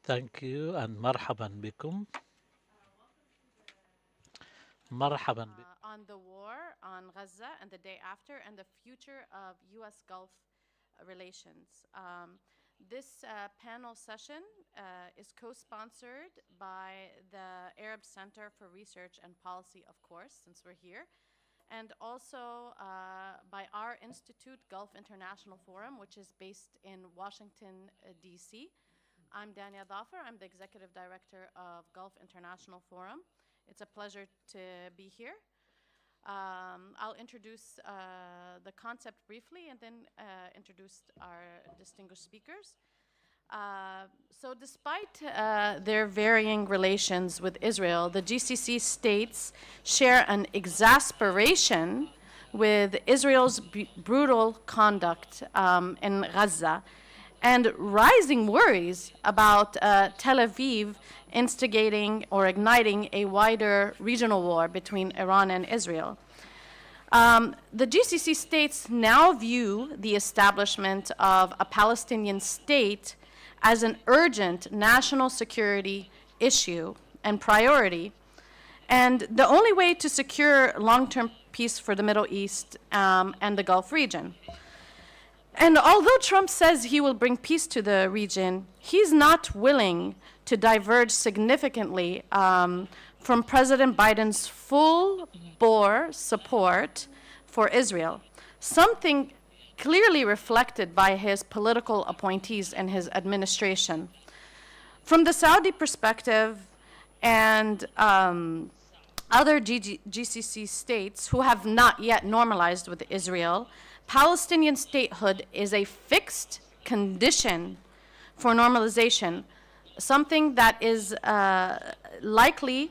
Thank you and مرحبا بكم. مرحبا بكم. On the war on Gaza and the day after, and the future of U.S. Gulf relations. This panel session is co-sponsored by the Arab Center for Research and Policy, of course, since we're here, and also by our institute, Gulf International Forum, which is based in Washington, D.C. I'm Dania Dhafar. I'm the executive director of Gulf International Forum. It's a pleasure to be here. I'll introduce the concept briefly and then introduce our distinguished speakers. So despite their varying relations with Israel, the GCC states share an exasperation with Israel's brutal conduct in Gaza and rising worries about Tel Aviv instigating or igniting a wider regional war between Iran and Israel. The GCC states now view the establishment of a Palestinian state as an urgent national security issue and priority, and the only way to secure long-term peace for the Middle East and the Gulf region. And although Trump says he will bring peace to the region, he's not willing to diverge significantly from President Biden's full-bore support for Israel, something clearly reflected by his political appointees and his administration. From the Saudi perspective and other GCC states who have not yet normalized with Israel, Palestinian statehood is a fixed condition for normalization, something that is likely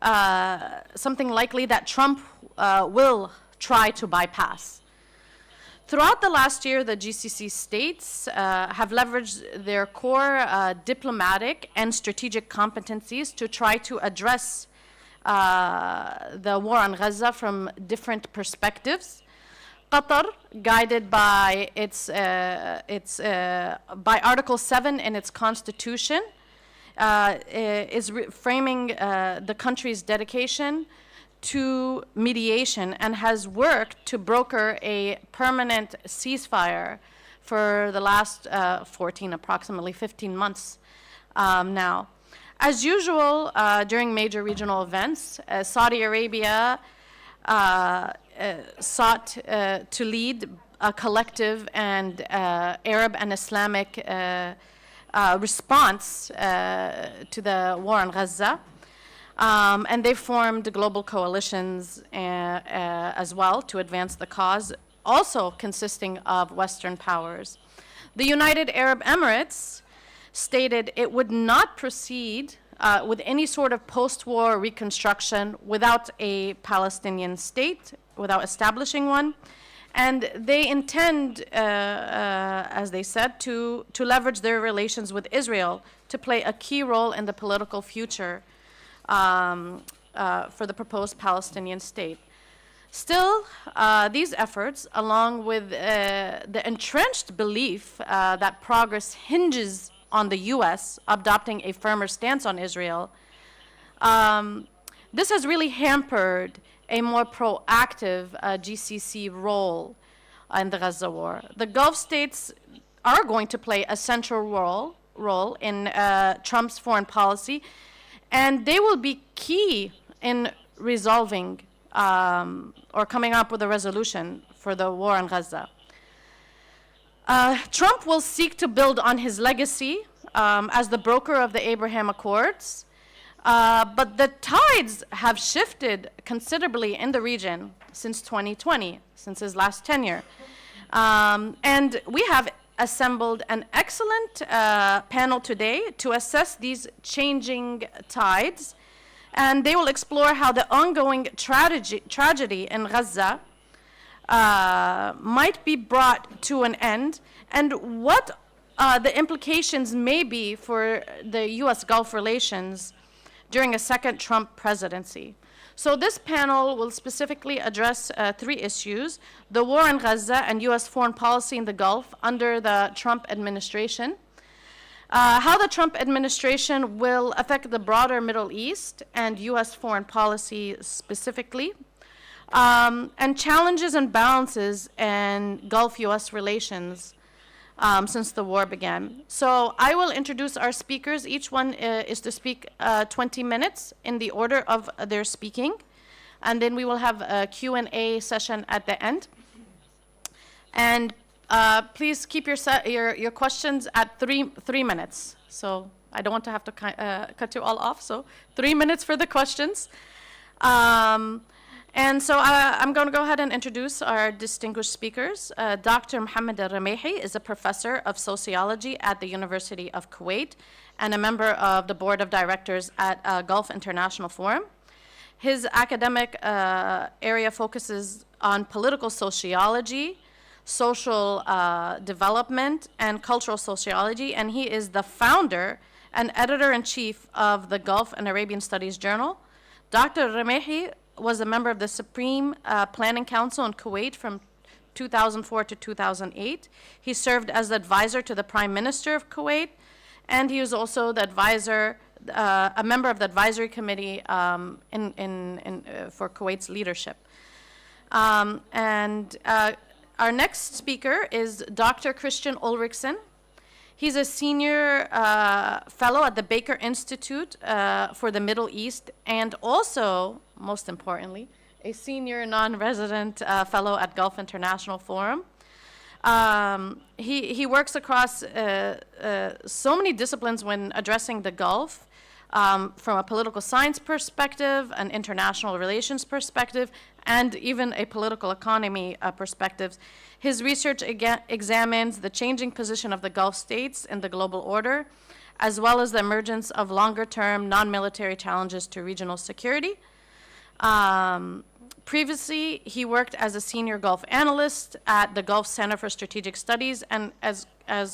that Trump will try to bypass. Throughout the last year, the GCC states have leveraged their core diplomatic and strategic competencies to try to address the war on Gaza from different perspectives. Qatar, guided by by Article 7 in its constitution, is framing the country's dedication to mediation and has worked to broker a permanent ceasefire for the last approximately 15 months now. As usual, during major regional events, Saudi Arabia sought to lead a collective and Arab and Islamic response to the war on Gaza. And they formed global coalitions as well to advance the cause, also consisting of Western powers. The United Arab Emirates stated it would not proceed with any sort of post-war reconstruction without a Palestinian state, without establishing one. And they intend, as they said, to leverage their relations with Israel to play a key role in the political future for the proposed Palestinian state. Still, these efforts, along with the entrenched belief that progress hinges on the U.S. adopting a firmer stance on Israel, this has really hampered a more proactive GCC role in the Gaza war. The Gulf states are going to play a central role in Trump's foreign policy, and they will be key in resolving or coming up with a resolution for the war on Gaza. Trump will seek to build on his legacy as the broker of the Abraham Accords, but the tides have shifted considerably in the region since 2020, since his last tenure. And we have assembled an excellent panel today to assess these changing tides, and they will explore how the ongoing tragedy in Gaza might be brought to an end, and what the implications may be for the U.S. Gulf relations during a second Trump presidency. So this panel will specifically address three issues: the war in Gaza and U.S. foreign policy in the Gulf under the Trump administration, how the Trump administration will affect the broader Middle East and U.S. foreign policy specifically, and challenges and balances in Gulf-U.S. relations since the war began. So I will introduce our speakers. Each one is to speak 20 minutes in the order of their speaking, and then we will have a Q&A session at the end. And please keep your questions at three minutes. So I don't want to have to cut you all off. So 3 minutes for the questions. And so I'm going to go ahead and introduce our distinguished speakers. Dr. Mohammed Al-Ramehi is a professor of sociology at the University of Kuwait and a member of the board of directors at Gulf International Forum. His academic area focuses on political sociology, social development, and cultural sociology, and he is the founder and editor-in-chief of the Gulf and Arabian Studies Journal. Dr. Ramehi was a member of the Supreme Planning Council in Kuwait from 2004 to 2008. He served as the advisor to the Prime Minister of Kuwait, and he was also the advisor, a member of the advisory committee for Kuwait's leadership. Our next speaker is Dr. Christian Ulrichsen. He's a senior fellow at the Baker Institute for the Middle East, and also, most importantly, a senior non-resident fellow at Gulf International Forum. He works across so many disciplines when addressing the Gulf, from a political science perspective, an international relations perspective, and even a political economy perspective. His research examines the changing position of the Gulf states in the global order, as well as the emergence of longer-term non-military challenges to regional security. Previously, he worked as a senior Gulf analyst at the Gulf Center for Strategic Studies and as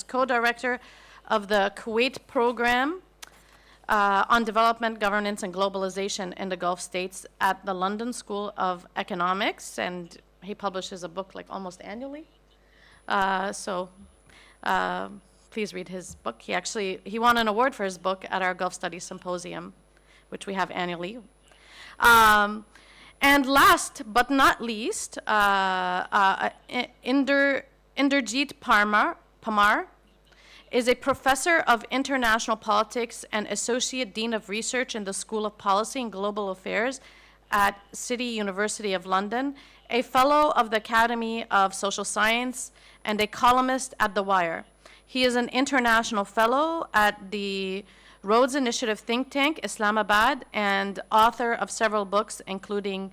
co-director of the Kuwait program on development, governance, and globalization in the Gulf states at the London School of Economics, and he publishes a book like almost annually. Please read his book. He won an award for his book at our Gulf Studies Symposium, which we have annually. And last but not least, Inderjeet Parmar is a professor of international politics and associate dean of research in the School of Policy and Global Affairs at City University of London, a fellow of the Academy of Social Science, and a columnist at The Wire. He is an international fellow at the Rhodes Initiative think tank, Islamabad, and author of several books, including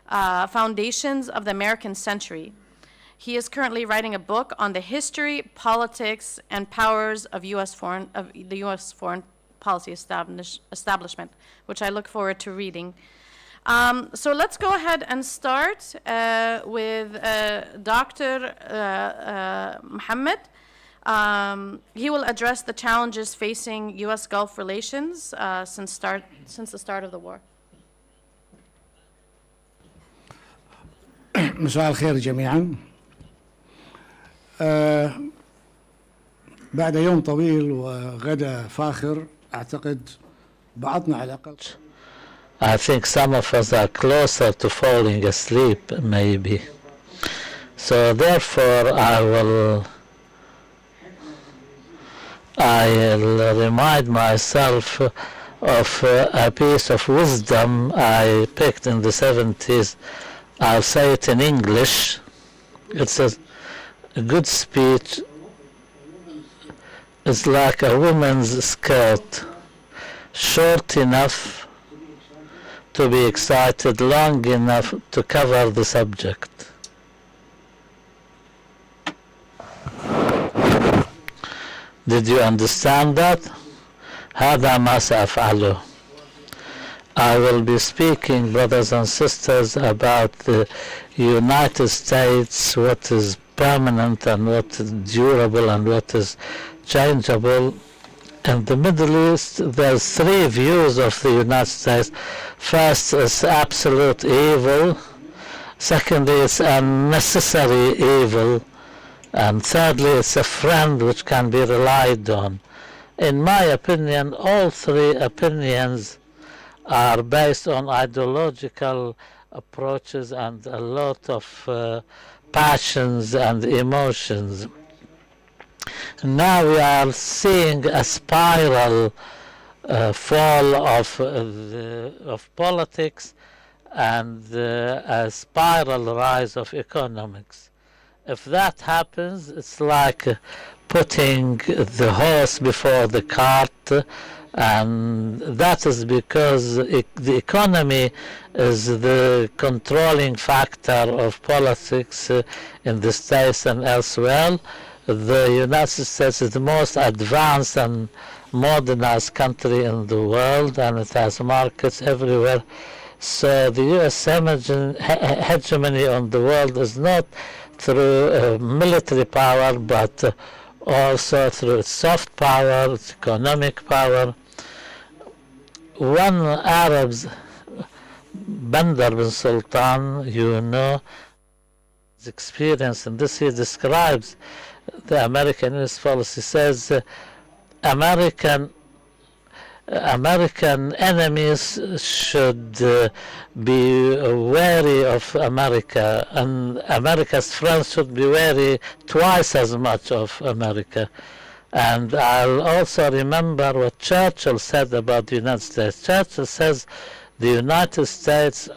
Foundations of the American Century. He is currently writing a book on the history, politics, and powers of the U.S. foreign policy establishment, which I look forward to reading. So let's go ahead and start with Dr. Mohammed. He will address the challenges facing U.S. Gulf relations since the start of the war. مساء الخير جميعا. بعد يوم طويل وغدا فاخر أعتقد بعضنا على الأقل. I think some of us are closer to falling asleep, maybe. So therefore, I'll remind myself of a piece of wisdom I picked in the 70s. I'll say it in English. It's a good speech. It's like a woman's skirt, short enough to be excited, long enough to cover the subject. Did you understand that? هذا ما سأفعله. I will be speaking, brothers and sisters, about the United States, what is permanent and what is durable and what is changeable. In the Middle East, there's three views of the United States. First, it's absolute evil. Secondly, it's a necessary evil. And thirdly, it's a friend which can be relied on. In my opinion, all three opinions are based on ideological approaches and a lot of passions and emotions. Now we are seeing a spiral fall of politics and a spiral rise of economics. If that happens, it's like putting the horse before the cart, and that is because the economy is the controlling factor of politics in the States and elsewhere. The United States is the most advanced and modernized country in the world, and it has markets everywhere. So the U.S. hegemony on the world is not through military power, but also through its soft power, its economic power. One Arab's Bandar bin Sultan, his experience in this, he describes the American US policy, says American enemies should be wary of America, and America's friends should be wary twice as much of America. And I'll also remember what Churchill said about the United States. Churchill says the United States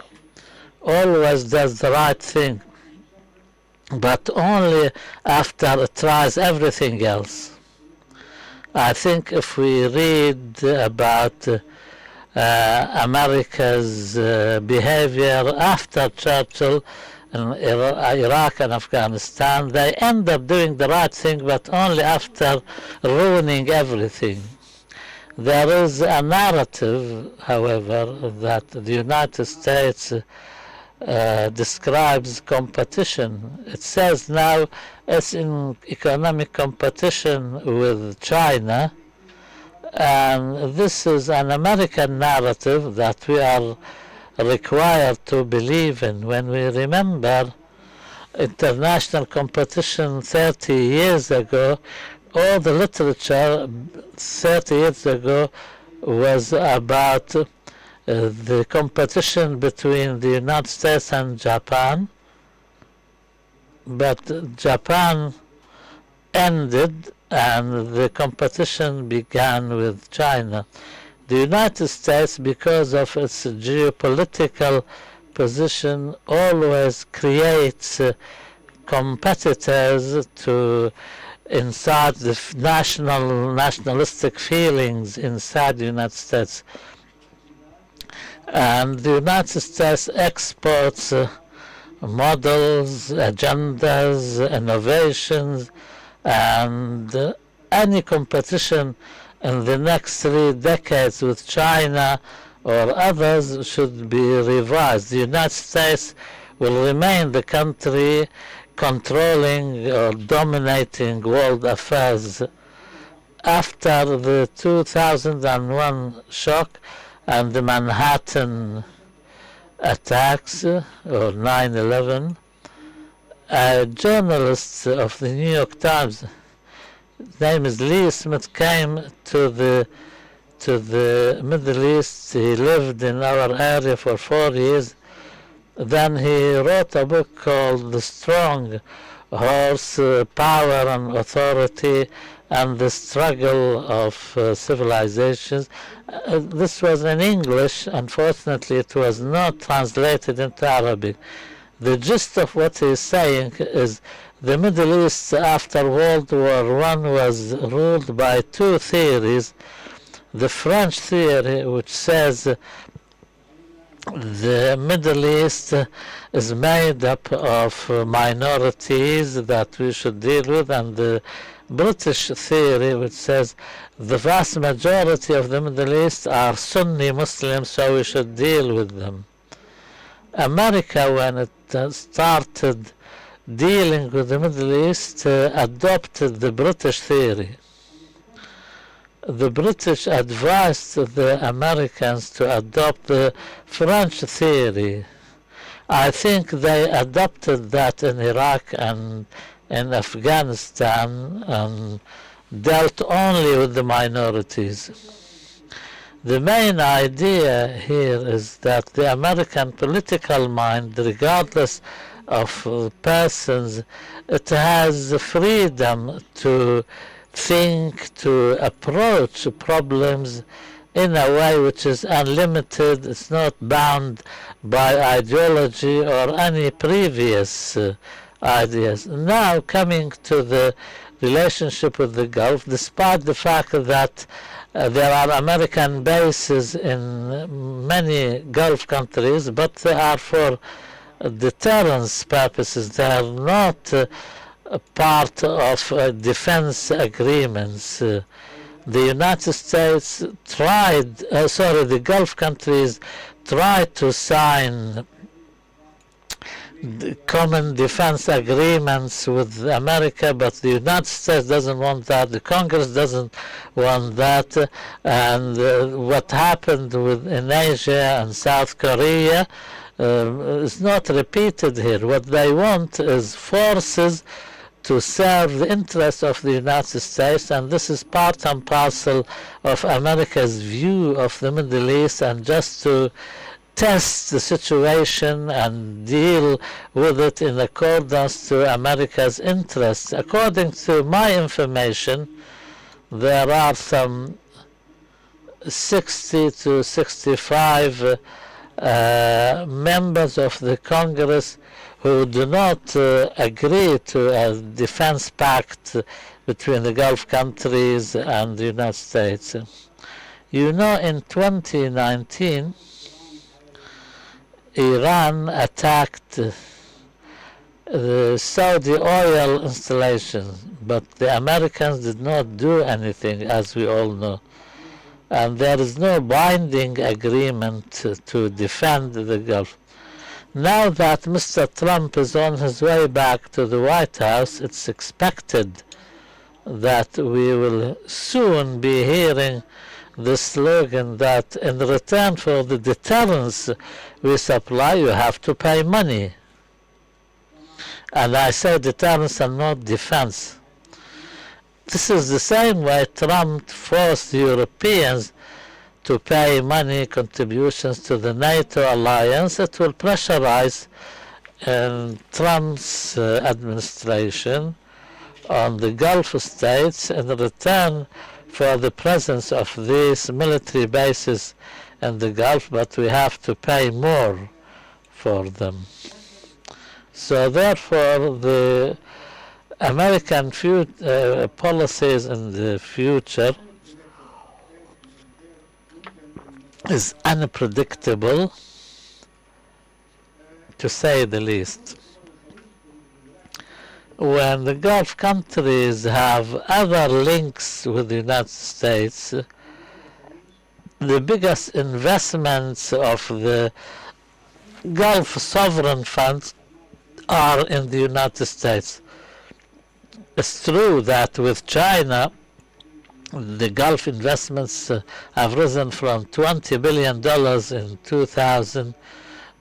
always does the right thing, but only after it tries everything else. I think if we read about America's behavior after Churchill in Iraq and Afghanistan, they end up doing the right thing, but only after ruining everything. There is a narrative, however, that the United States describes competition. It says now it's in economic competition with China, and this is an American narrative that we are required to believe in. When we remember international competition 30 years ago, all the literature 30 years ago was about the competition between the United States and Japan, but Japan ended and the competition began with China. The United States, because of its geopolitical position, always creates competitors to incite the nationalistic feelings inside the United States. And the United States exports models, agendas, innovations, and any competition in the next 3 decades with China or others should be revised. The United States will remain the country controlling or dominating world affairs. After the 2001 shock and the Manhattan attacks, or 9/11, a journalist of the New York Times, his name is Lee Smith, came to the Middle East. He lived in our area for 4 years. Then he wrote a book called The Strong Horse, Power and Authority and the Struggle of Civilizations. This was in English. Unfortunately, it was not translated into Arabic. The gist of what he's saying is the Middle East after World War I was ruled by 2 theories. The French theory, which says the Middle East is made up of minorities that we should deal with, and the British theory, which says the vast majority of the Middle East are Sunni Muslims, so we should deal with them. America, when it started dealing with the Middle East, adopted the British theory. The British advised the Americans to adopt the French theory. I think they adopted that in Iraq and in Afghanistan, and dealt only with the minorities. The main idea here is that the American political mind, regardless of persons, it has the freedom to think, to approach problems in a way which is unlimited. It's not bound by ideology or any previous ideas. Now coming to the relationship with the Gulf, despite the fact that there are American bases in many Gulf countries, but they are for deterrence purposes. They are not part of defense agreements. The United States the Gulf countries tried to sign the common defense agreements with America, but the United States doesn't want that, the Congress doesn't want that, and what happened in Asia and South Korea is not repeated here. What they want is forces to serve the interests of the United States, and this is part and parcel of America's view of the Middle East, and just to test the situation and deal with it in accordance to America's interests. According to my information, there are some 60 to 65 members of the Congress who do not agree to a defense pact between the Gulf countries and the United States. You know, in 2019, Iran attacked the Saudi oil installations, but the Americans did not do anything, as we all know. And there is no binding agreement to defend the Gulf. Now that Mr. Trump is on his way back to the White House, it's expected that we will soon be hearing the slogan that in return for the deterrence we supply, you have to pay money. And I say deterrence and not defense. This is the same way Trump forced the Europeans to pay money contributions to the NATO alliance. It will pressurize Trump's administration on the Gulf states in return for the presence of these military bases in the Gulf, but we have to pay more for them. So therefore, the American policies in the future is unpredictable, to say the least. When the Gulf countries have other links with the United States, the biggest investments of the Gulf sovereign funds are in the United States. It's true that with China, the Gulf investments have risen from $20 billion in 2000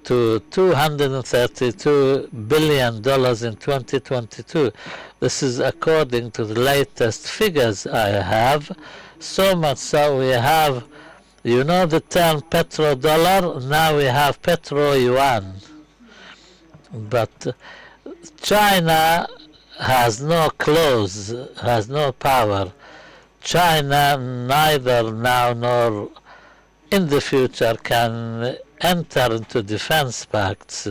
to $232 billion in 2022. This is according to the latest figures I have. So much so we have, you know the term petrodollar, now we have petro-yuan. But China has no clause, has no power. China neither now nor in the future can enter into defense pacts.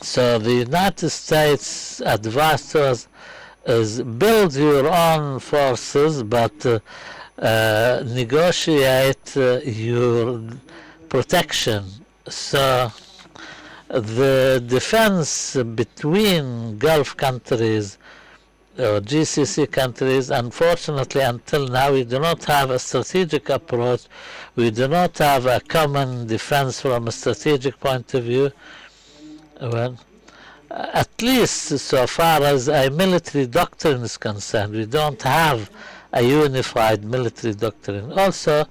So the United States advice to us is build your own forces, but negotiate your protection. So the defense between Gulf countries or GCC countries, unfortunately until now we do not have a strategic approach. We do not have a common defense from a strategic point of view. Well, at least so far as a military doctrine is concerned, we don't have a unified military doctrine. Also,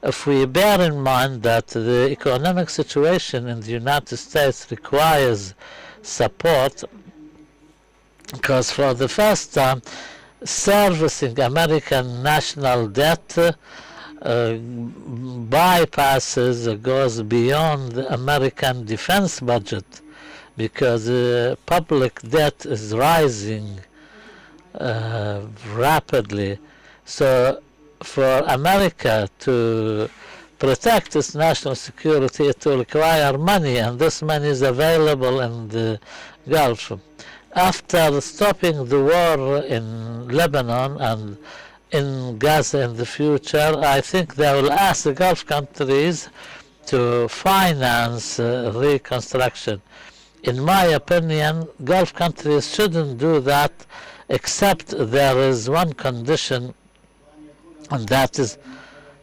if we bear in mind that the economic situation in the United States requires support, because for the first time servicing American national debt goes beyond the American defense budget, because public debt is rising rapidly. So for America to protect its national security, it will require money, and this money is available in the Gulf. After stopping the war in Lebanon and in Gaza in the future, I think they will ask the Gulf countries to finance reconstruction. In my opinion, Gulf countries shouldn't do that, except there is one condition, and that is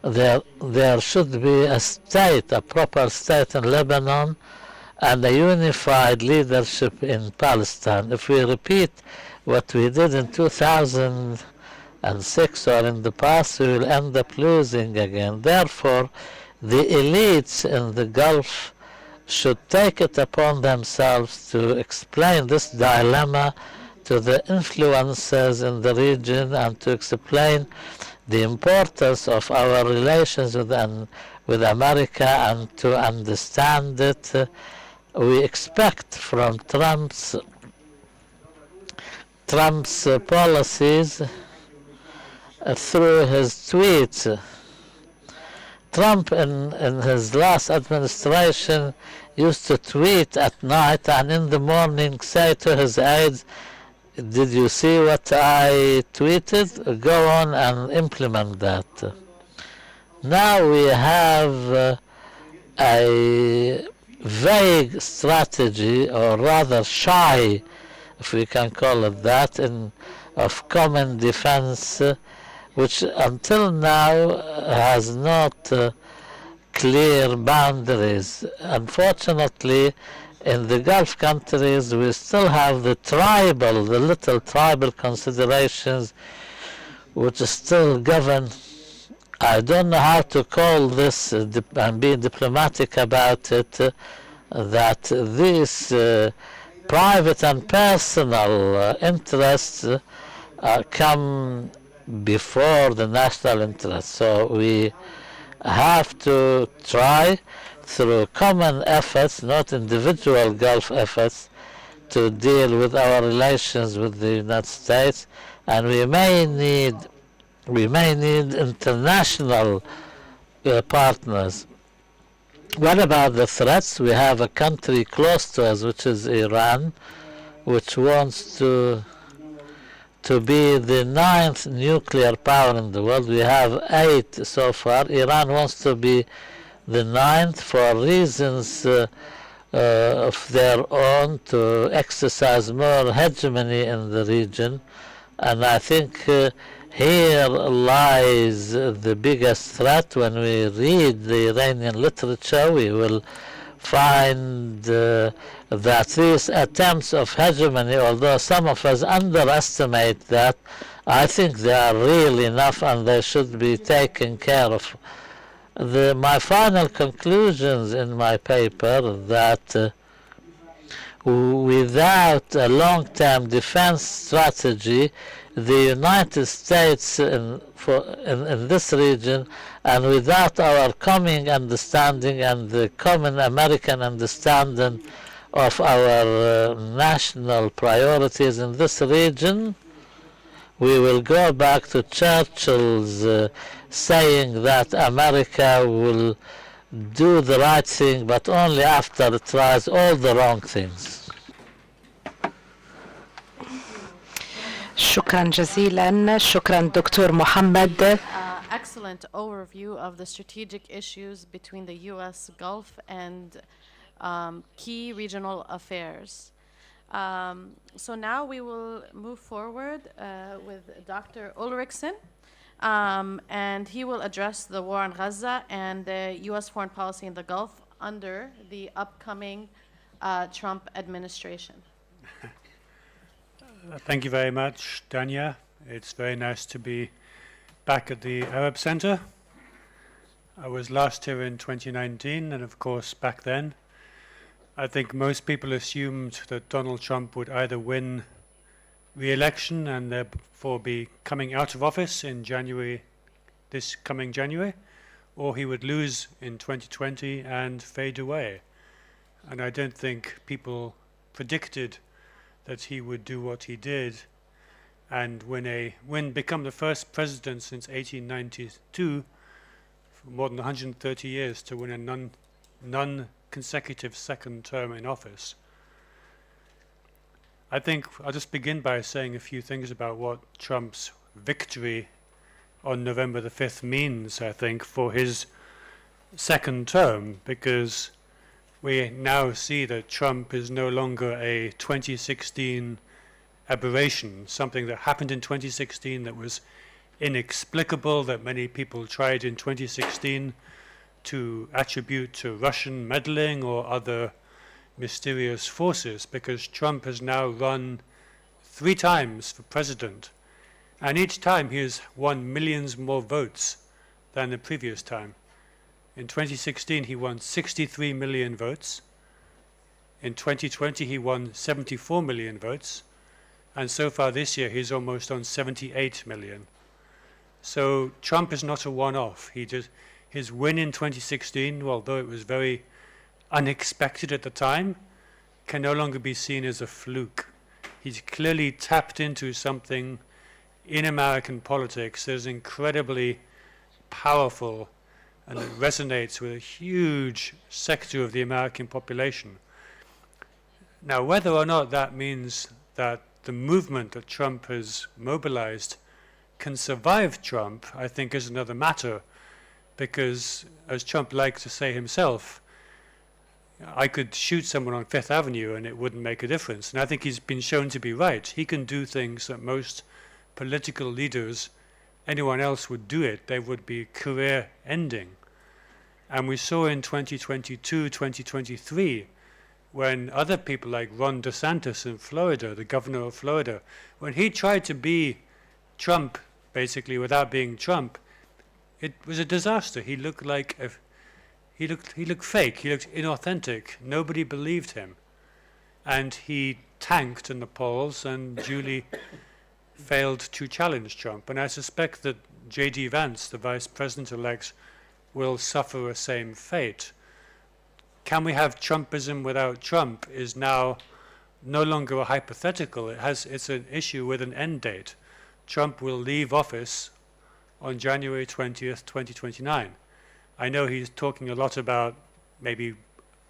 there should be a state, a proper state in Lebanon, and a unified leadership in Palestine. If we repeat what we did in 2006 or in the past, we will end up losing again. Therefore, the elites in the Gulf should take it upon themselves to explain this dilemma to the influencers in the region, and to explain the importance of our relations with America, and to understand it. We expect from Trump's policies through his tweets. Trump in his last administration used to tweet at night and in the morning say to his aides, "Did you see what I tweeted? Go on and implement that." Now we have a vague strategy, or rather shy, if we can call it that, of common defense, which until now has not clear boundaries. Unfortunately, in the Gulf countries, we still have the little tribal considerations which still govern. I don't know how to call this, and be diplomatic about it, that these private and personal interests come before the national interest. So we have to try through common efforts, not individual Gulf efforts, to deal with our relations with the United States, and we may need international partners. What about the threats? We have a country close to us, which is Iran, which wants to be the 9th nuclear power in the world. We have 8 so far. Iran wants to be the 9th for reasons of their own, to exercise more hegemony in the region. And I think here lies the biggest threat. When we read the Iranian literature, we will find that these attempts of hegemony, although some of us underestimate that, I think they are real enough and they should be taken care of. My final conclusions in my paper that without a long-term defense strategy, the United States in this region, and without our common understanding and the common American understanding of our national priorities in this region, we will go back to Churchill's saying that America will do the right thing, but only after it tries all the wrong things. شكرا جزيلا. شكرا دكتور محمد. Excellent overview of the strategic issues between the U.S. Gulf and key regional affairs. So now we will move forward with Dr. Ulrichsen, and he will address the war in Gaza and the U.S. foreign policy in the Gulf under the upcoming Trump administration. Thank you very much, Dania. It's very nice to be back at the Arab Center. I was last here in 2019, and of course back then I think most people assumed that Donald Trump would either win re-election and therefore be coming out of office in January, this coming January, or he would lose in 2020 and fade away. And I don't think people predicted that he would do what he did and become the first president since 1892, for more than 130 years, to win a non-consecutive second term in office. I think I'll just begin by saying a few things about what Trump's victory on November the 5th means, I think, for his second term, because we now see that Trump is no longer a 2016 aberration, something that happened in 2016 that was inexplicable, that many people tried in 2016 to attribute to Russian meddling or other mysterious forces, because Trump has now run 3 times for president, and each time he has won millions more votes than the previous time. In 2016 he won 63 million votes, in 2020 he won 74 million votes, and so far this year he's almost on 78 million. So Trump is not a one-off. His win in 2016, although it was very unexpected at the time, can no longer be seen as a fluke. He's clearly tapped into something in American politics that is incredibly powerful and that resonates with a huge sector of the American population. Now, whether or not that means that the movement that Trump has mobilized can survive Trump, I think is another matter, because, as Trump likes to say himself, I could shoot someone on Fifth Avenue and it wouldn't make a difference. And I think he's been shown to be right. He can do things that most political leaders, anyone else would do it. They would be career-ending. And we saw in 2022, 2023, when other people like Ron DeSantis in Florida, the governor of Florida, when he tried to be Trump, basically, without being Trump, it was a disaster. He looked like he looked fake. He looked inauthentic. Nobody believed him, and he tanked in the polls and duly failed to challenge Trump. And I suspect that J.D. Vance, the vice president-elect, will suffer a same fate. Can we have Trumpism without Trump is now no longer a hypothetical. It's an issue with an end date. Trump will leave office on January 20th, 2029. I know he's talking a lot about maybe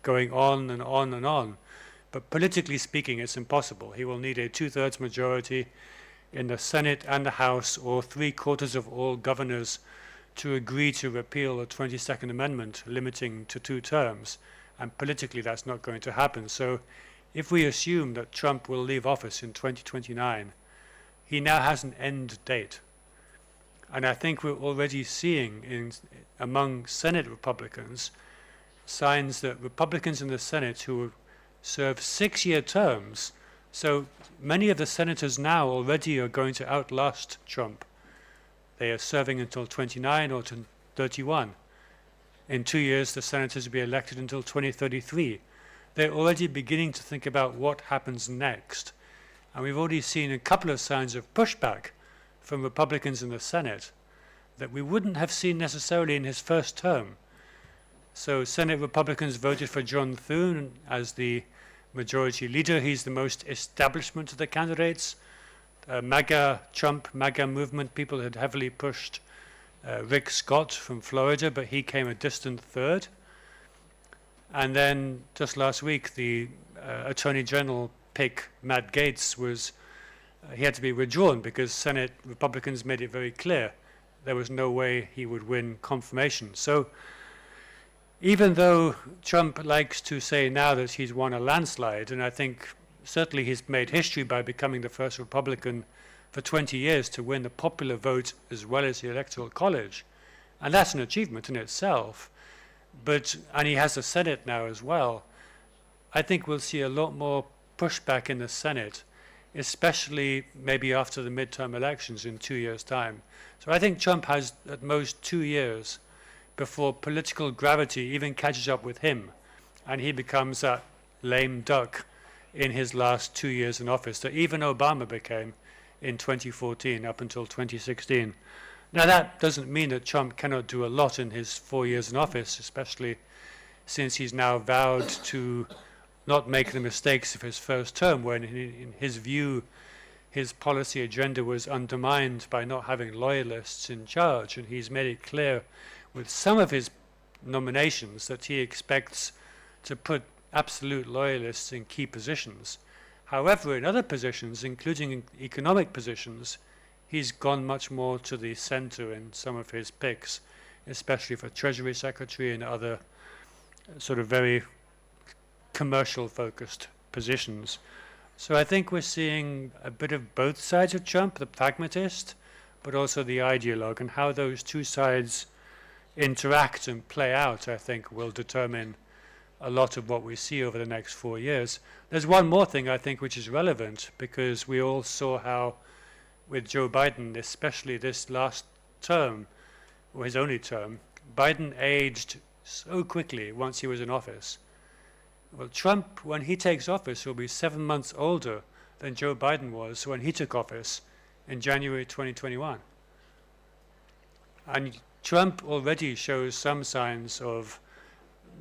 going on and on and on, but politically speaking, it's impossible. He will need a 2/3 majority in the Senate and the House, or 3/4 of all governors, to agree to repeal the 22nd Amendment, limiting to 2 terms. And politically, that's not going to happen. So if we assume that Trump will leave office in 2029, he now has an end date. And I think we're already seeing among Senate Republicans signs that Republicans in the Senate who serve 6-year terms, so many of the senators now already are going to outlast Trump. They are serving until 29 or to 31. In 2 years, the senators will be elected until 2033. They're already beginning to think about what happens next. And we've already seen a couple of signs of pushback from Republicans in the Senate that we wouldn't have seen necessarily in his first term. So Senate Republicans voted for John Thune as the majority leader. He's the most establishment of the candidates. Trump MAGA movement people had heavily pushed Rick Scott from Florida, but he came a distant third. And then just last week, the Attorney General pick, Matt Gaetz, he had to be withdrawn because Senate Republicans made it very clear there was no way he would win confirmation. So even though Trump likes to say now that he's won a landslide, and I think certainly he's made history by becoming the first Republican for 20 years to win the popular vote as well as the Electoral College, and that's an achievement in itself, and he has the Senate now as well, I think we'll see a lot more pushback in the Senate, especially maybe after the midterm elections in 2 years' time. So I think Trump has at most 2 years before political gravity even catches up with him, and he becomes that lame duck in his last 2 years in office that even Obama became in 2014 up until 2016. Now, that doesn't mean that Trump cannot do a lot in his 4 years in office, especially since he's now vowed to not make the mistakes of his first term, when, in his view, his policy agenda was undermined by not having loyalists in charge. And he's made it clear with some of his nominations that he expects to put absolute loyalists in key positions. However, in other positions, including in economic positions, he's gone much more to the center in some of his picks, especially for Treasury Secretary and other sort of very commercial-focused positions. So I think we're seeing a bit of both sides of Trump, the pragmatist, but also the ideologue, and how those two sides interact and play out, I think, will determine a lot of what we see over the next 4 years. There's one more thing, I think, which is relevant, because we all saw how, with Joe Biden, especially this last term, or his only term, Biden aged so quickly once he was in office. Well, Trump, when he takes office, will be 7 months older than Joe Biden was when he took office in January 2021. And Trump already shows some signs of,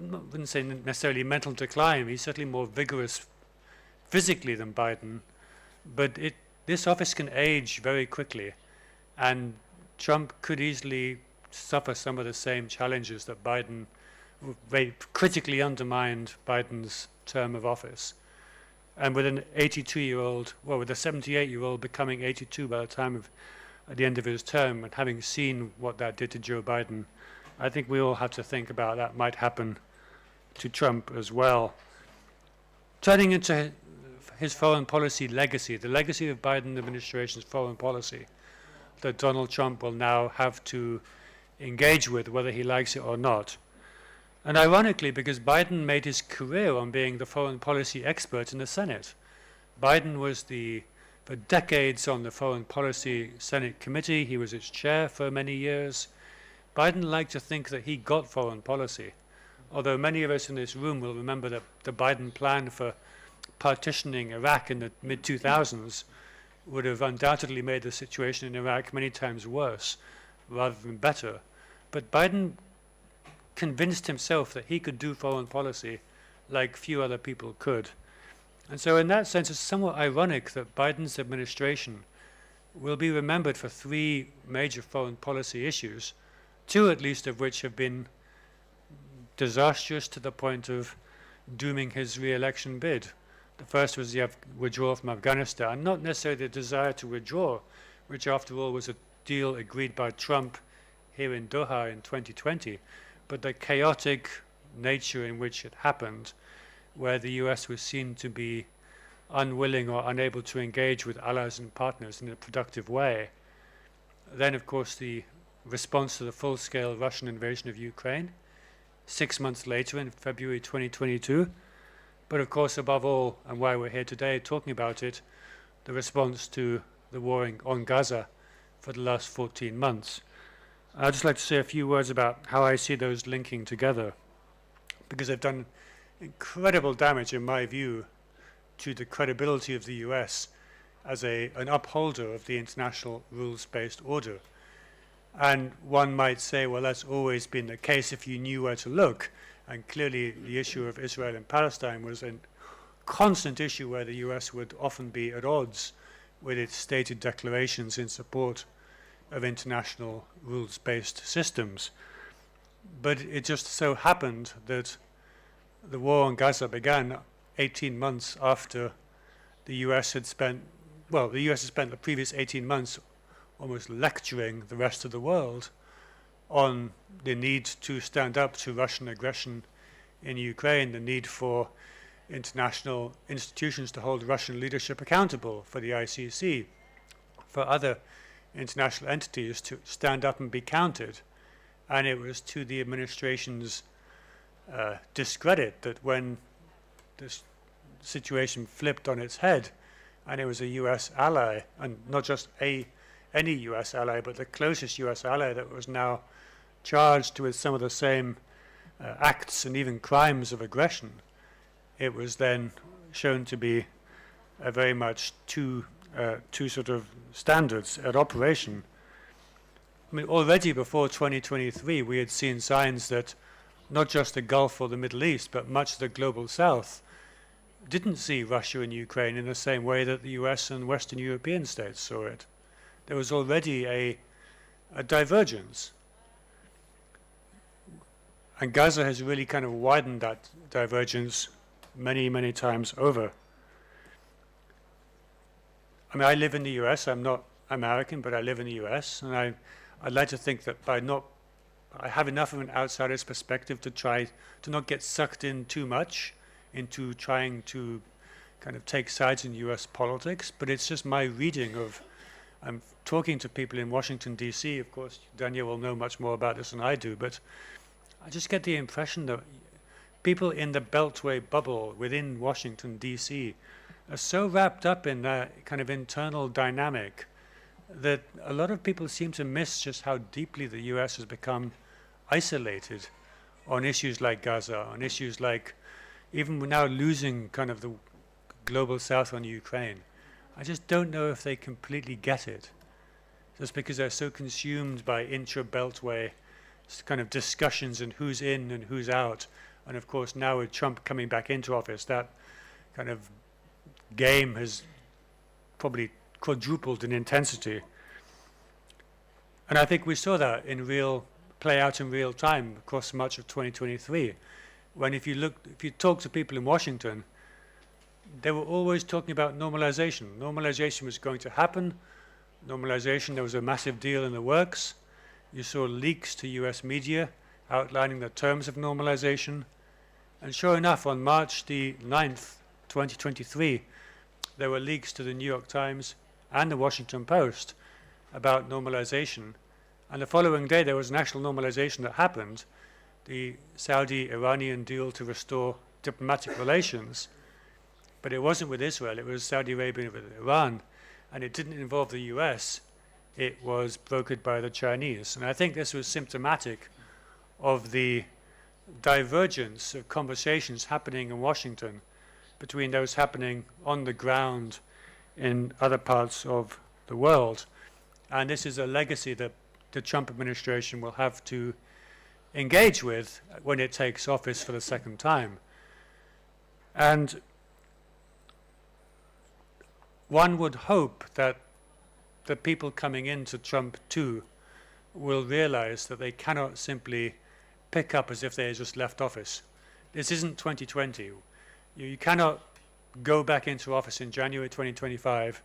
I wouldn't say necessarily mental decline, he's certainly more vigorous physically than Biden, but this office can age very quickly, and Trump could easily suffer some of the same challenges that Biden very critically undermined Biden's term of office. And with an 82-year-old, well, with a 78-year-old becoming 82 by the time of at the end of his term, and having seen what that did to Joe Biden, I think we all have to think about that might happen to Trump as well. Turning into his foreign policy legacy, the legacy of Biden administration's foreign policy that Donald Trump will now have to engage with, whether he likes it or not. And ironically, because Biden made his career on being the foreign policy expert in the Senate. Biden was for decades on the Foreign Policy Senate Committee. He was its chair for many years. Biden liked to think that he got foreign policy, although many of us in this room will remember that the Biden plan for partitioning Iraq in the mid-2000s would have undoubtedly made the situation in Iraq many times worse rather than better. But Biden convinced himself that he could do foreign policy like few other people could. And so in that sense, it's somewhat ironic that Biden's administration will be remembered for 3 major foreign policy issues, 2 at least of which have been disastrous to the point of dooming his re-election bid. The first was the withdrawal from Afghanistan, not necessarily the desire to withdraw, which after all was a deal agreed by Trump here in Doha in 2020, but the chaotic nature in which it happened, where the US was seen to be unwilling or unable to engage with allies and partners in a productive way. Then, of course, the response to the full-scale Russian invasion of Ukraine, 6 months later in February 2022. But of course, above all, and why we're here today talking about it, the response to the war on Gaza for the last 14 months. I'd just like to say a few words about how I see those linking together, because they've done incredible damage, in my view, to the credibility of the US as an upholder of the international rules-based order. And one might say, well, that's always been the case if you knew where to look. And clearly the issue of Israel and Palestine was a constant issue where the US would often be at odds with its stated declarations in support of international rules-based systems. But it just so happened that the war on Gaza began 18 months after the US had spent, well, the US had spent the previous 18 months almost lecturing the rest of the world on the need to stand up to Russian aggression in Ukraine, the need for international institutions to hold Russian leadership accountable, for the ICC, for other international entities to stand up and be counted. And it was to the administration's discredit that when this situation flipped on its head, and it was a US ally, and not just any US ally, but the closest US ally that was now charged with some of the same acts and even crimes of aggression, it was then shown to be very much too two sort of standards at operation. I mean, already before 2023, we had seen signs that not just the Gulf or the Middle East, but much of the global South didn't see Russia and Ukraine in the same way that the US and Western European states saw it. There was already a divergence. And Gaza has really kind of widened that divergence many, many times over. I mean, I live in the US. I'm not American, but I live in the US. And I'd like to think that I have enough of an outsider's perspective to try to not get sucked in too much into trying to kind of take sides in US politics. But it's just my reading of, I'm talking to people in Washington, D.C. Of course, Daniel will know much more about this than I do, but I just get the impression that people in the Beltway bubble within Washington, D.C. are so wrapped up in that kind of internal dynamic that a lot of people seem to miss just how deeply the U.S. has become isolated on issues like Gaza, on issues like even we're now losing kind of the global South on Ukraine. I just don't know if they completely get it, just because they're so consumed by intra-Beltway kind of discussions and who's in and who's out. And of course, now with Trump coming back into office, that kind of game has probably quadrupled in intensity. And I think we saw that play out in real time across much of 2023. When if you talk to people in Washington, they were always talking about normalization. Normalization was going to happen. Normalization, there was a massive deal in the works. You saw leaks to US media outlining the terms of normalization. And sure enough, on March the 9th, 2023, there were leaks to the New York Times and the Washington Post about normalization. And the following day, there was an actual normalization that happened, the Saudi-Iranian deal to restore diplomatic relations. But it wasn't with Israel, it was Saudi Arabia with Iran, and it didn't involve the US. It was brokered by the Chinese. And I think this was symptomatic of the divergence of conversations happening in Washington between those happening on the ground in other parts of the world. And this is a legacy that the Trump administration will have to engage with when it takes office for the second time. And one would hope that the people coming into Trump 2 will realize that they cannot simply pick up as if they had just left office. This isn't 2020. You cannot go back into office in January 2025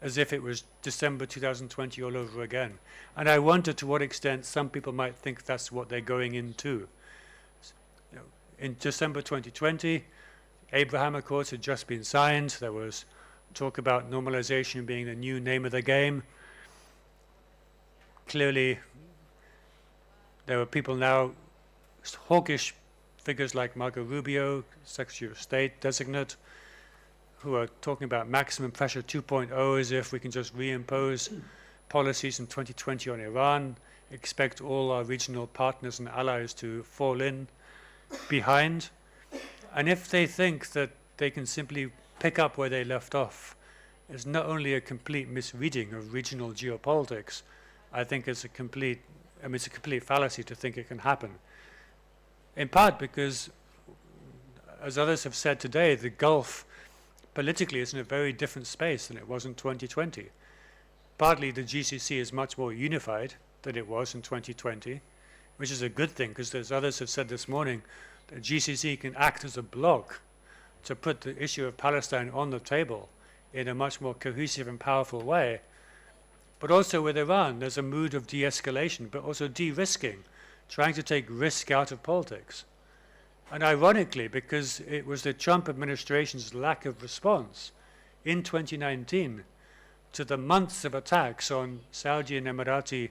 as if it was December 2020 all over again. And I wonder to what extent some people might think that's what they're going into. In December 2020, Abraham Accords had just been signed. There was talk about normalization being the new name of the game. Clearly, there were people now, hawkish figures like Marco Rubio, Secretary of State designate, who are talking about maximum pressure 2.0 as if we can just reimpose policies in 2020 on Iran, expect all our regional partners and allies to fall in behind. And if they think that they can simply pick up where they left off, it's not only a complete misreading of regional geopolitics, I think it's a complete fallacy to think it can happen. In part because, as others have said today, the Gulf politically is in a very different space than it was in 2020. Partly the GCC is much more unified than it was in 2020, which is a good thing because, as others have said this morning, the GCC can act as a bloc to put the issue of Palestine on the table in a much more cohesive and powerful way. But also with Iran, there's a mood of de-escalation, but also de-risking, trying to take risk out of politics. And ironically, because it was the Trump administration's lack of response in 2019 to the months of attacks on Saudi and Emirati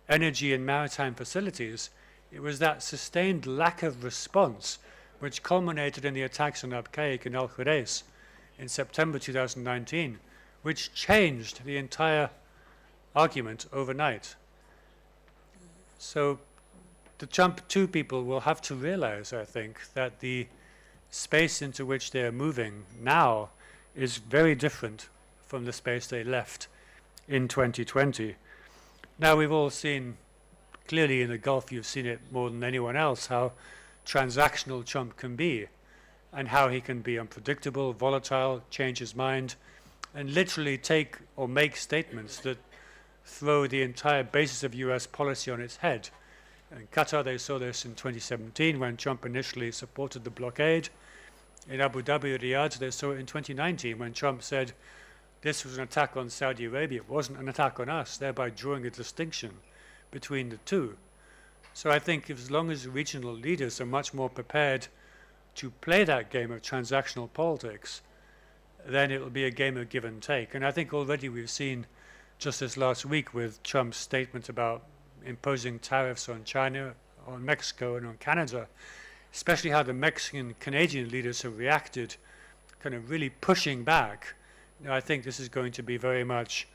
energy and maritime facilities, it was that sustained lack of response which culminated in the attacks on Abqaiq and Al-Khurais in September 2019, which changed the entire argument overnight. So the Trump 2 people will have to realize, I think, that the space into which they're moving now is very different from the space they left in 2020. Now, we've all seen, clearly in the Gulf, you've seen it more than anyone else, how transactional Trump can be, and how he can be unpredictable, volatile, change his mind, and literally take or make statements that throw the entire basis of US policy on its head. In Qatar, they saw this in 2017 when Trump initially supported the blockade. In Abu Dhabi or Riyadh, they saw it in 2019 when Trump said this was an attack on Saudi Arabia. It wasn't an attack on us, thereby drawing a distinction between the two. So I think as long as regional leaders are much more prepared to play that game of transactional politics, then it will be a game of give and take. And I think already we've seen just this last week with Trump's statement about imposing tariffs on China, on Mexico, and on Canada, especially how the Mexican Canadian leaders have reacted, kind of really pushing back. You know, I think this is going to be very much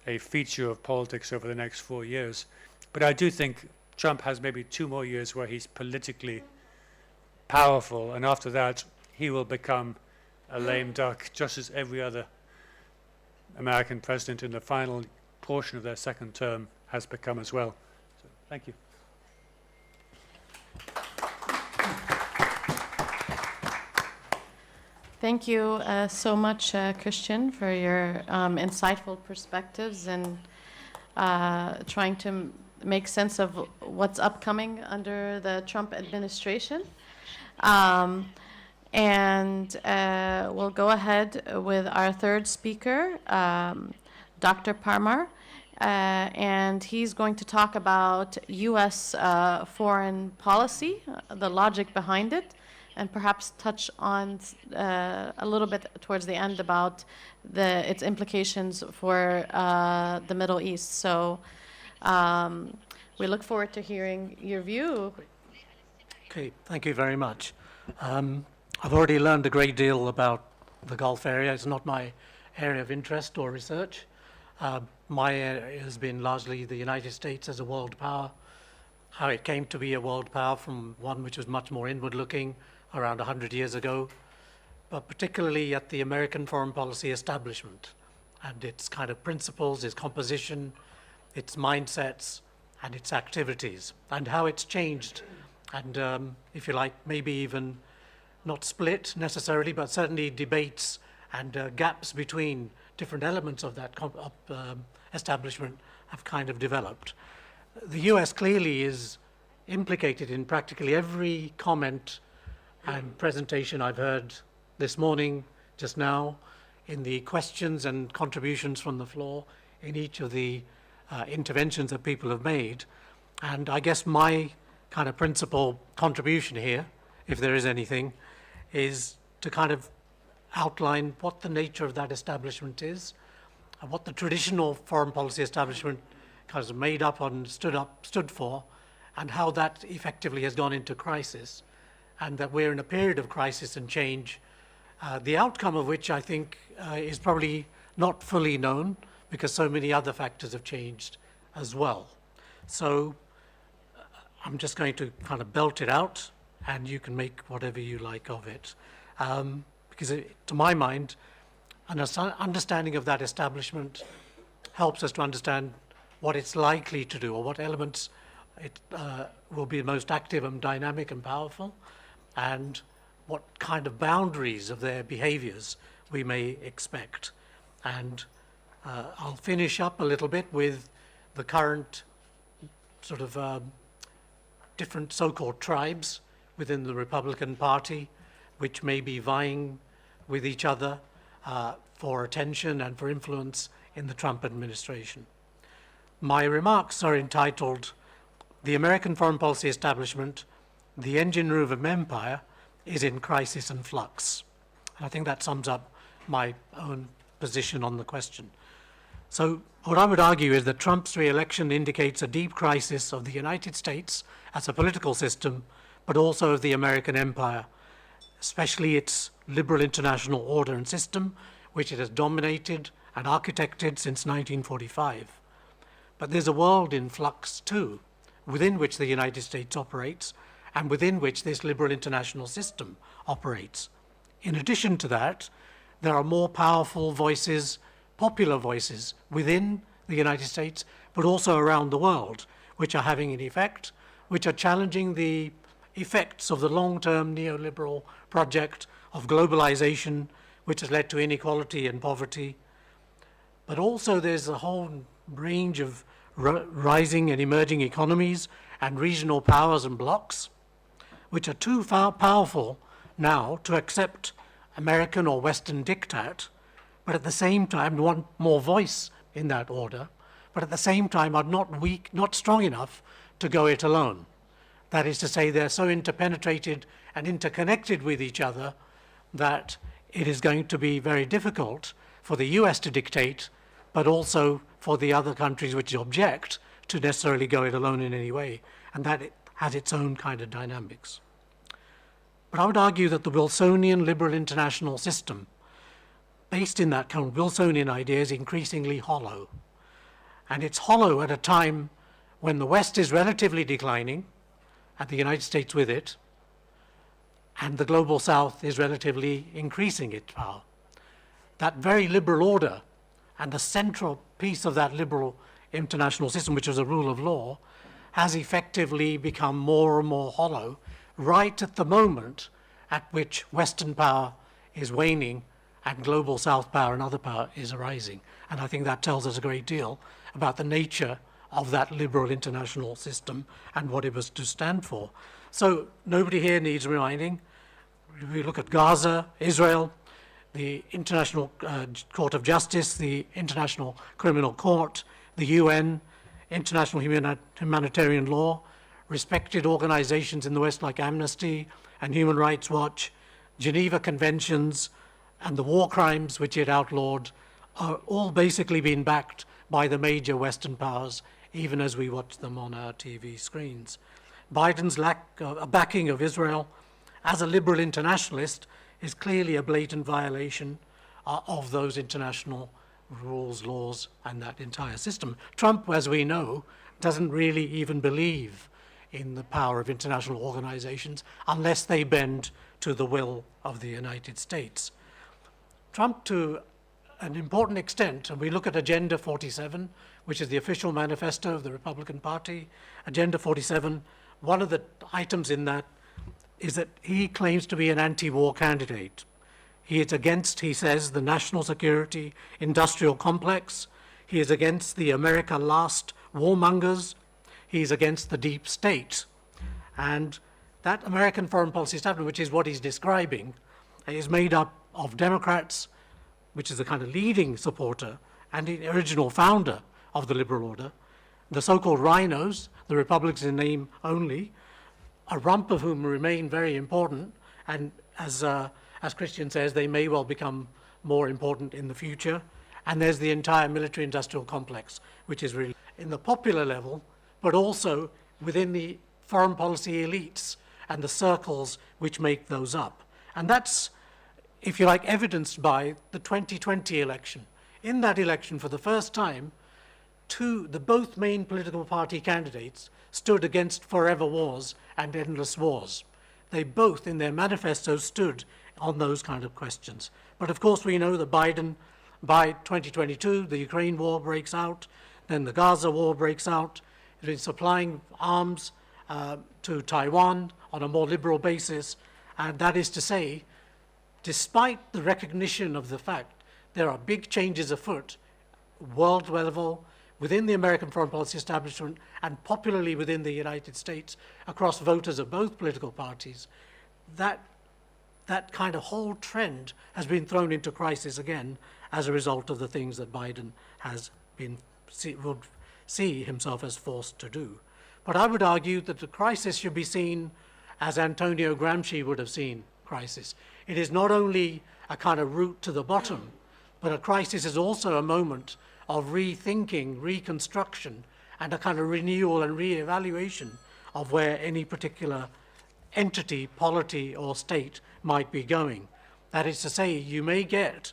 a feature of politics over the next 4 years. But I do think Trump has maybe 2 more years where he's politically powerful, and after that he will become a lame duck, just as every other American president in the final portion of their second term has become as well. So, thank you. Thank you so much, Christian, for your insightful perspectives and trying to make sense of what's upcoming under the Trump administration. And we'll go ahead with our third speaker, Dr. Parmar, and he's going to talk about U.S. foreign policy, the logic behind it, and perhaps touch on a little bit towards the end about its implications for the Middle East. So we look forward to hearing your view. Okay, thank you very much. I've already learned a great deal about the Gulf area. It's not my area of interest or research. My area has been largely the United States as a world power, how it came to be a world power from one which was much more inward-looking around 100 years ago, but particularly at the American foreign policy establishment and its kind of principles, its composition, its mindsets, and its activities, and how it's changed, and if you like, maybe even not split necessarily, but certainly debates and gaps between different elements of that establishment have kind of developed. The US clearly is implicated in practically every comment and presentation I've heard this morning, just now, in the questions and contributions from the floor, in each of the interventions that people have made. And I guess my kind of principal contribution here, if there is anything, is to kind of outline what the nature of that establishment is, and what the traditional foreign policy establishment kind of made up and stood for, and how that effectively has gone into crisis, and that we're in a period of crisis and change, the outcome of which I think is probably not fully known because so many other factors have changed as well. So I'm just going to kind of belt it out, and you can make whatever you like of it. Because to my mind, an understanding of that establishment helps us to understand what it's likely to do, or what elements it will be most active and dynamic and powerful, and what kind of boundaries of their behaviors we may expect. And I'll finish up a little bit with the current sort of different so-called tribes within the Republican Party, which may be vying with each other for attention and for influence in the Trump administration. My remarks are entitled, "The American Foreign Policy Establishment, the Engine Room of Empire, is in Crisis and Flux." And I think that sums up my own position on the question. So what I would argue is that Trump's re-election indicates a deep crisis of the United States as a political system, but also of the American empire, especially its liberal international order and system, which it has dominated and architected since 1945. But there's a world in flux too, within which the United States operates, and within which this liberal international system operates. In addition to that, there are more powerful voices, popular voices, within the United States, but also around the world, which are having an effect, which are challenging the effects of the long-term neoliberal project of globalization, which has led to inequality and poverty. But also there's a whole range of rising and emerging economies and regional powers and blocs, which are too powerful now to accept American or Western diktat, but at the same time want more voice in that order, but at the same time are not weak, not strong enough to go it alone. That is to say, they're so interpenetrated and interconnected with each other that it is going to be very difficult for the US to dictate, but also for the other countries which object to necessarily go it alone in any way. And that it has its own kind of dynamics. But I would argue that the Wilsonian liberal international system, based in that kind of Wilsonian idea, is increasingly hollow. And it's hollow at a time when the West is relatively declining, and the United States with it, and the global South is relatively increasing its power. That very liberal order and the central piece of that liberal international system, which was a rule of law, has effectively become more and more hollow right at the moment at which Western power is waning and global South power and other power is arising. And I think that tells us a great deal about the nature of that liberal international system and what it was to stand for. So nobody here needs reminding. We look at Gaza, Israel, the International Court of Justice, the International Criminal Court, the UN, international humanitarian law, respected organizations in the West like Amnesty and Human Rights Watch, Geneva Conventions, and the war crimes which it outlawed are all basically being backed by the major Western powers, even as we watch them on our TV screens. Biden's backing of Israel as a liberal internationalist is clearly a blatant violation of those international rules, laws, and that entire system. Trump, as we know, doesn't really even believe in the power of international organizations unless they bend to the will of the United States. Trump, to an important extent, and we look at Agenda 47, which is the official manifesto of the Republican Party, Agenda 47, one of the items in that is that he claims to be an anti-war candidate. He is against, he says, the national security industrial complex. He is against the America Last warmongers. He is against the deep state. And that American foreign policy establishment, which is what he's describing, is made up of Democrats, which is the kind of leading supporter and the original founder of the liberal order, the so-called rhinos, the Republicans in name only, a rump of whom remain very important, and as Christian says, they may well become more important in the future. And there's the entire military-industrial complex, which is really in the popular level, but also within the foreign policy elites and the circles which make those up. And that's, if you like, evidenced by the 2020 election. In that election, for the first time, both main political party candidates stood against forever wars and endless wars. They both, in their manifestos, stood on those kind of questions. But of course, we know that Biden, by 2022, the Ukraine war breaks out, then the Gaza war breaks out. He's been supplying arms to Taiwan on a more liberal basis. And that is to say, despite the recognition of the fact there are big changes afoot, world level, within the American foreign policy establishment, and popularly within the United States, across voters of both political parties, that kind of whole trend has been thrown into crisis again as a result of the things that Biden has would see himself as forced to do. But I would argue that the crisis should be seen as Antonio Gramsci would have seen crisis. It is not only a kind of route to the bottom, but a crisis is also a moment of rethinking, reconstruction, and a kind of renewal and re-evaluation of where any particular entity, polity, or state might be going. That is to say, you may get